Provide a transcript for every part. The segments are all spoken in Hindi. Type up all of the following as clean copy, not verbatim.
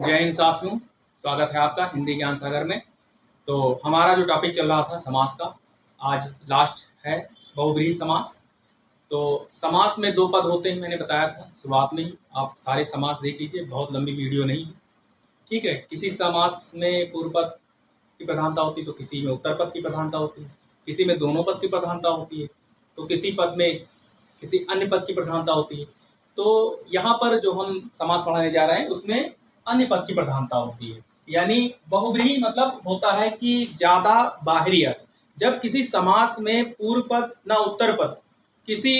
जय हिंद साथियों, स्वागत है आपका हिंदी ज्ञान सागर में। तो हमारा जो टॉपिक चल रहा था समास का, आज लास्ट है बहुब्रीहि समास। तो समास में दो पद होते हैं, मैंने बताया था शुरुआत में ही। आप सारे समास देख लीजिए, बहुत लंबी वीडियो नहीं है, ठीक है। किसी समास में पूर्व पद की प्रधानता होती है, तो किसी में उत्तर पद की प्रधानता होती है, किसी में दोनों पद की प्रधानता होती है, तो किसी पद में किसी अन्य पद की प्रधानता होती है। तो यहाँ पर जो हम समास पढ़ाने जा रहे हैं उसमें अन्य पद की प्रधानता होती है। यानी बहुब्रीहि मतलब होता है कि ज्यादा बाहरी अर्थ। जब किसी समास में पूर्व पद ना उत्तर पद किसी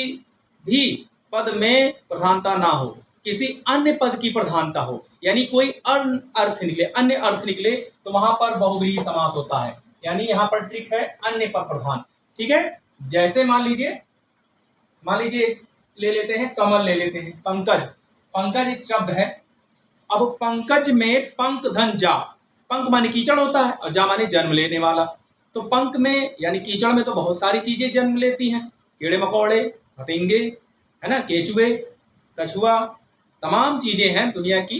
भी पद में प्रधानता ना हो, किसी अन्य पद की प्रधानता हो, यानी कोई अन्य अर्थ निकले, तो वहां पर बहुब्रीहि समास होता है। यानी यहाँ पर ट्रिक है अन्य पद प्रधान, ठीक है। जैसे मान लीजिए ले लेते हैं कमल, ले लेते हैं पंकज। पंकज एक शब्द है। अब पंकज में पंक धन जा, पंक माने कीचड़ होता है और जा माने जन्म लेने वाला। तो पंक में यानी कीचड़ में तो बहुत सारी चीजें जन्म लेती हैं, कीड़े मकोड़े, पतंगे, है ना, केचुए, कछुआ, तमाम चीजें हैं दुनिया की,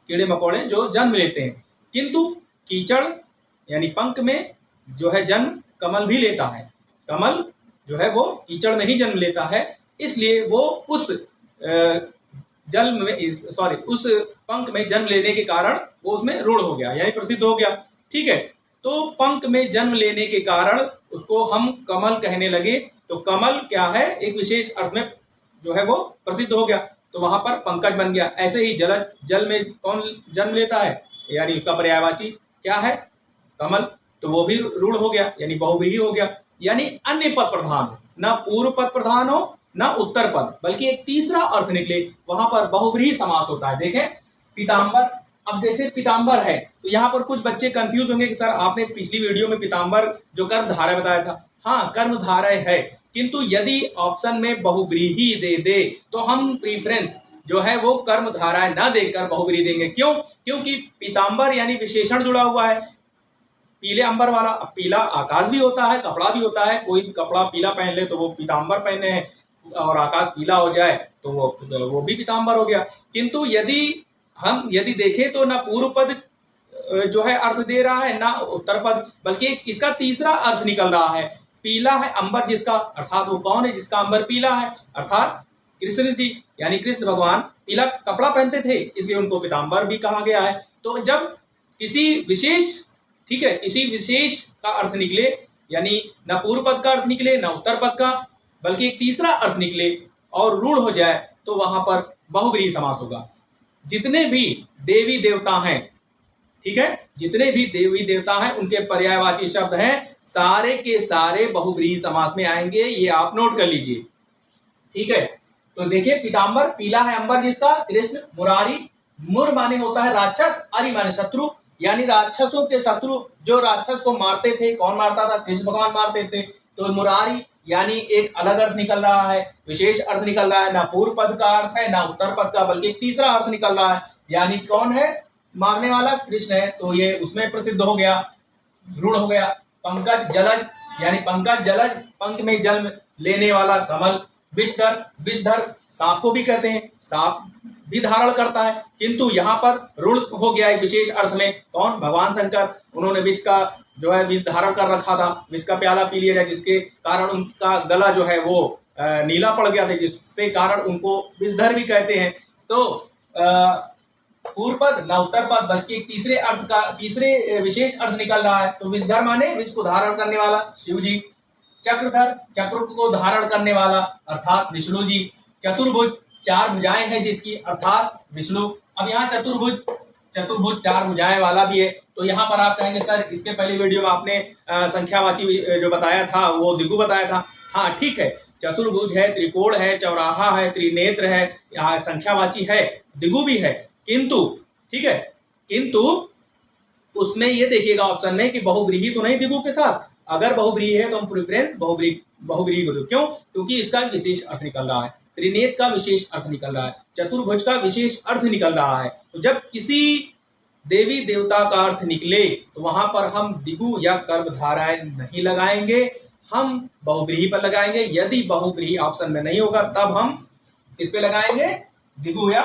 कीड़े मकोड़े जो जन्म लेते हैं। किंतु कीचड़ यानी पंक में जो है जन्म कमल भी लेता है। कमल जो है वो कीचड़ में ही जन्म लेता है, इसलिए वो उस उस पंख में जन्म लेने के कारण वो उसमें रूढ़ हो गया, यानी प्रसिद्ध हो गया, ठीक है। तो पंख में जन्म लेने के कारण उसको हम कमल कहने लगे। तो कमल क्या है, एक विशेष अर्थ में जो है वो प्रसिद्ध हो गया, तो वहां पर पंकज बन गया। ऐसे ही जल में कौन जन्म लेता है, यानी उसका पर्यायवाची क्या है, कमल, तो वो भी रूढ़ हो गया, यानी बहुब्रीहि हो गया। यानी अन्य पद प्रधान हो, ना पूर्व पद प्रधान हो ना उत्तर पद, बल्कि एक तीसरा अर्थ निकले, वहां पर बहुब्रीहि समास होता है। देखें पीताम्बर, अब जैसे पीताम्बर है तो यहाँ पर कुछ बच्चे कंफ्यूज होंगे कि सर आपने पिछली वीडियो में पीताम्बर जो कर्मधारय बताया था। हाँ, कर्मधारय है, किंतु यदि ऑप्शन में बहुब्रीहि दे दे तो हम प्रीफरेंस जो है वो कर्मधारय ना देकर बहुब्रीहि देंगे। क्यों? क्योंकि पीताम्बर यानी विशेषण जुड़ा हुआ है, पीले अंबर वाला। अब पीला आकाश भी होता है, कपड़ा भी होता है। कोई कपड़ा पीला पहन ले तो वो पीताम्बर पहने हैं, और आकाश पीला हो जाए तो वो भी पीताम्बर हो गया। किंतु यदि देखें तो ना पूर्व पद जो है अर्थ दे रहा है, ना उत्तर पद, बल्कि इसका तीसरा अर्थ निकल रहा है। पीला है अंबर जिसका, अर्थात वो कौन है जिसका अंबर पीला है, अर्थात कृष्ण जी, यानी कृष्ण भगवान पीला कपड़ा पहनते थे, इसलिए उनको पीताम्बर भी कहा गया है। तो जब किसी विशेष, ठीक है, इसी विशेष का अर्थ निकले, यानी न पूर्व पद का अर्थ निकले न उत्तर पद का, बल्कि एक तीसरा अर्थ निकले और रूढ़ हो जाए, तो वहां पर बहुब्रीहि समास होगा। जितने भी देवी देवता हैं, ठीक है, जितने भी देवी देवता हैं उनके पर्यायवाची शब्द हैं, सारे के सारे बहुब्रीहि समास में आएंगे, ये आप नोट कर लीजिए, ठीक है। तो देखिए पीताम्बर पीला है अंबर जिसका, कृष्ण। मुरारी, मुर माने होता है राक्षस, अरि माने शत्रु, यानी राक्षसों के शत्रु जो राक्षस को मारते थे, कौन मारता था, कृष्ण भगवान मारते थे। तो मुरारी यानी एक अलग अर्थ निकल रहा है, विशेष अर्थ निकल रहा है, ना पूर्व पद का अर्थ है ना उत्तर पद का, बल्कि तीसरा अर्थ निकल रहा है। यानी कौन है मारने वाला, कृष्ण है, तो ये उसमें प्रसिद्ध हो गया, रूढ़ हो गया। पंकज जलज, यानी पंकज जलज, पंख में जन्म लेने वाला कमल। विषधर, विषधर सांप को भी कहते हैं, सांप भी धारण करता है, किंतु यहाँ पर रूढ़ हो गया एक विशेष अर्थ में। कौन, भगवान शंकर, उन्होंने विष का जो है विष धारण कर रखा था, विष का प्याला पी लिया जाए, जिसके कारण उनका गला जो है वो नीला पड़ गया था, जिससे कारण उनको विषधर भी कहते हैं। तो पूर्व पद ना उत्तर पद, बल्कि एक तीसरे विशेष अर्थ निकल रहा है। तो विषधर माने विष को धारण करने वाला शिव जी। चक्रधर, चक्र को धारण करने वाला अर्थात विष्णु जी। चतुर्भुज, चार भुजाएं हैं जिसकी, अर्थात विष्णु। अब यहाँ चतुर्भुज चार भुजाएं वाला भी है। तो यहाँ पर आप कहेंगे सर इसके पहले वीडियो में आपने संख्यावाची जो बताया था वो दिगु बताया था। हाँ ठीक है, चतुर्भुज है, त्रिकोण है, चौराहा है, त्रिनेत्र है, यहाँ संख्यावाची है, दिगु भी है। किंतु ठीक है, किंतु उसमें ये देखिएगा ऑप्शन में कि बहुब्रीहि तो नहीं दिगु के साथ। अगर बहुब्रीहि है तो हम प्रेफरेंस बहुब्रीहि को दो। क्यों? क्योंकि इसका विशेष अर्थ निकल रहा है, त्रिनेत्र का विशेष अर्थ निकल रहा है, चतुर्भुज का विशेष अर्थ निकल रहा है। तो जब किसी देवी देवता का अर्थ निकले तो वहां पर हम दिगु या कर्मधारय नहीं लगाएंगे, हम बहुब्रीहि पर लगाएंगे। यदि बहुब्रीहि ऑप्शन में नहीं होगा तब हम किस पे लगाएंगे, दिगु या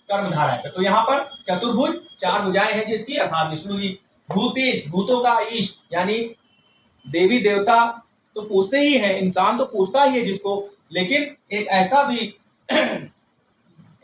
कर्मधारय पे। तो यहाँ पर चतुर्भुज, 4 भुजाएं हैं जिसकी, अर्थात विष्णु जी। भूतेश, भूतों का ईश, यानी देवी देवता तो पूछते ही हैं, इंसान तो पूछता ही है जिसको, लेकिन एक ऐसा भी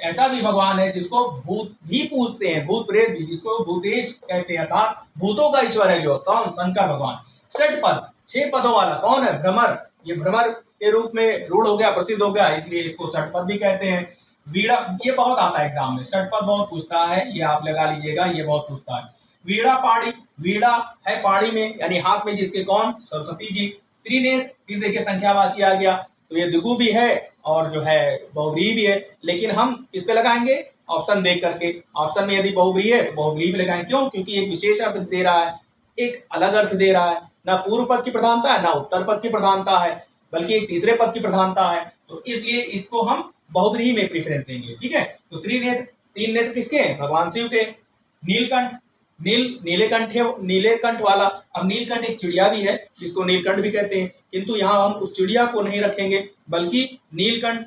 ऐसा भी भगवान है जिसको भूत भी पूछते हैं, भूत प्रेत भी, जिसको भूतेश कहते हैं, अर्थात भूतों का ईश्वर है जो, कौन? शंकर भगवान। 6 पद, 6 पदों वाला कौन है? भ्रमर। ये भ्रमर के रूप में रूढ़ हो गया, प्रसिद्ध हो गया, इसलिए इसको षटपद भी कहते हैं। वीणा, ये बहुत आता है एग्जाम में, षटपद बहुत पूछता है, ये आप लगा लीजिएगा, ये बहुत पूछता है। वीणा पाणी, वीणा है पाणी में, यानी हाथ में जिसके, कौन? सरस्वती जी। त्रिनेत्र, फिर देखिए संख्यावाची आ गया, तो ये द्विगु भी है और जो है बहुव्रीहि भी है, लेकिन हम किस पे लगाएंगे? ऑप्शन देख करके। ऑप्शन में यदि बहुव्रीहि है तो बहुव्रीहि पे लगाएंगे। क्यों? क्योंकि एक विशेष अर्थ दे रहा है, एक अलग अर्थ दे रहा है, ना पूर्व पद की प्रधानता है, ना उत्तर पद की प्रधानता है, बल्कि एक तीसरे पद की प्रधानता है, तो इसलिए इसको हम बहुव्रीहि में प्रेफरेंस देंगे। ठीक है, तो त्रिनेत्र, 3 नेत्र किसके हैं? भगवान शिव के। नीलकंठ, नीलेकंठ वाला। अब नीलकंठ एक चिड़िया भी है जिसको नीलकंठ भी कहते हैं, किंतु यहाँ हम उस चिड़िया को नहीं रखेंगे, बल्कि नीलकंठ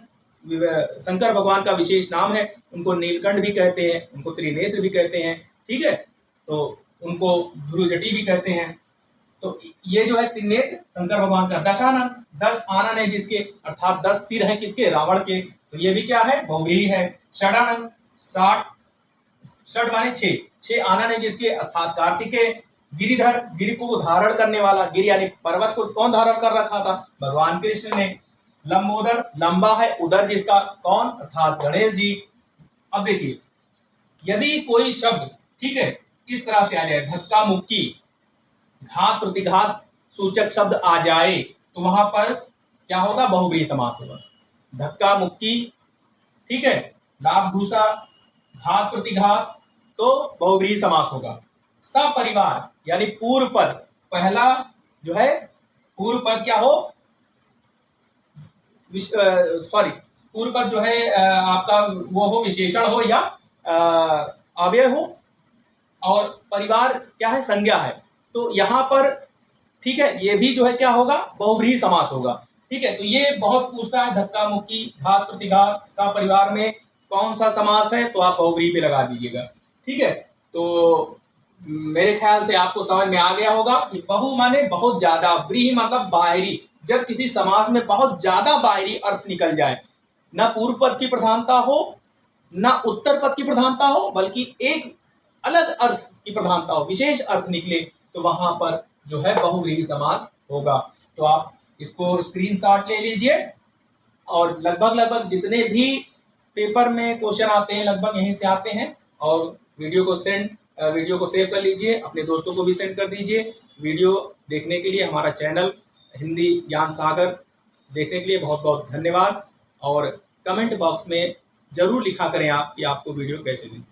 शंकर भगवान का विशेष नाम है, उनको नीलकंठ भी कहते हैं, उनको त्रिनेत्र भी कहते हैं। ठीक है, तो उनको ध्रुवजटी भी कहते हैं। तो ये जो है त्रिनेत्र शंकर भगवान का। दशानन, 10 आनन है जिसके, अर्थात 10 सिर हैं किसके? रावण के, तो ये भी क्या है? बहुव्रीहि है। षडानन, 60, षड माने 6 आनन है जिसके, अर्थात कार्तिकेय। गिरिधर, गिरि को धारण करने वाला, गिरि यानी पर्वत को कौन धारण कर रखा था? भगवान कृष्ण ने। लंबोदर, लंबा है उदर जिसका, कौन? अर्थात गणेश जी। अब देखिए, यदि कोई शब्द, ठीक है, इस तरह से आ जाए, धक्का मुक्की, घात प्रतिघात सूचक शब्द आ जाए, तो वहां पर क्या होगा? बहुव्रीहि समास होगा। धक्का मुक्की, ठीक है, लाभ भूसा, घात प्रतिघात, तो बहुव्रीहि समास होगा। सपरिवार यानी पूर्व पद, पहला जो है पूर्व पद क्या हो? सॉरी, पूर्व पद जो है आपका वो हो, विशेषण हो या अव्यय हो, और परिवार क्या है? संज्ञा है। तो यहाँ पर, ठीक है, ये भी जो है क्या होगा? बहुव्रीहि समास होगा। ठीक है, तो ये बहुत पूछता है, धक्का मुक्की, घात प्रतिघात, सपरिवार में कौन सा समास है, तो आप बहुव्रीहि पे लगा दीजिएगा। ठीक है, तो मेरे ख्याल से आपको समझ में आ गया होगा कि बहु माने बहुत ज्यादा, व्रीहि मतलब बाहरी, जब किसी समास में बहुत ज्यादा बाहरी अर्थ निकल जाए, न पूर्व पद की प्रधानता हो, न उत्तर पद की प्रधानता हो, बल्कि एक अलग अर्थ की प्रधानता हो, विशेष अर्थ निकले, तो वहां पर जो है बहुव्रीहि समास होगा। तो आप इसको स्क्रीनशॉट ले लीजिए, और लगभग जितने भी पेपर में क्वेश्चन आते हैं लगभग यहीं से आते हैं। और वीडियो को सेव कर लीजिए, अपने दोस्तों को भी सेंड कर दीजिए। वीडियो देखने के लिए हमारा चैनल हिंदी ज्ञान सागर देखने के लिए बहुत बहुत धन्यवाद। और कमेंट बॉक्स में ज़रूर लिखा करें आप कि आपको वीडियो कैसे लगी।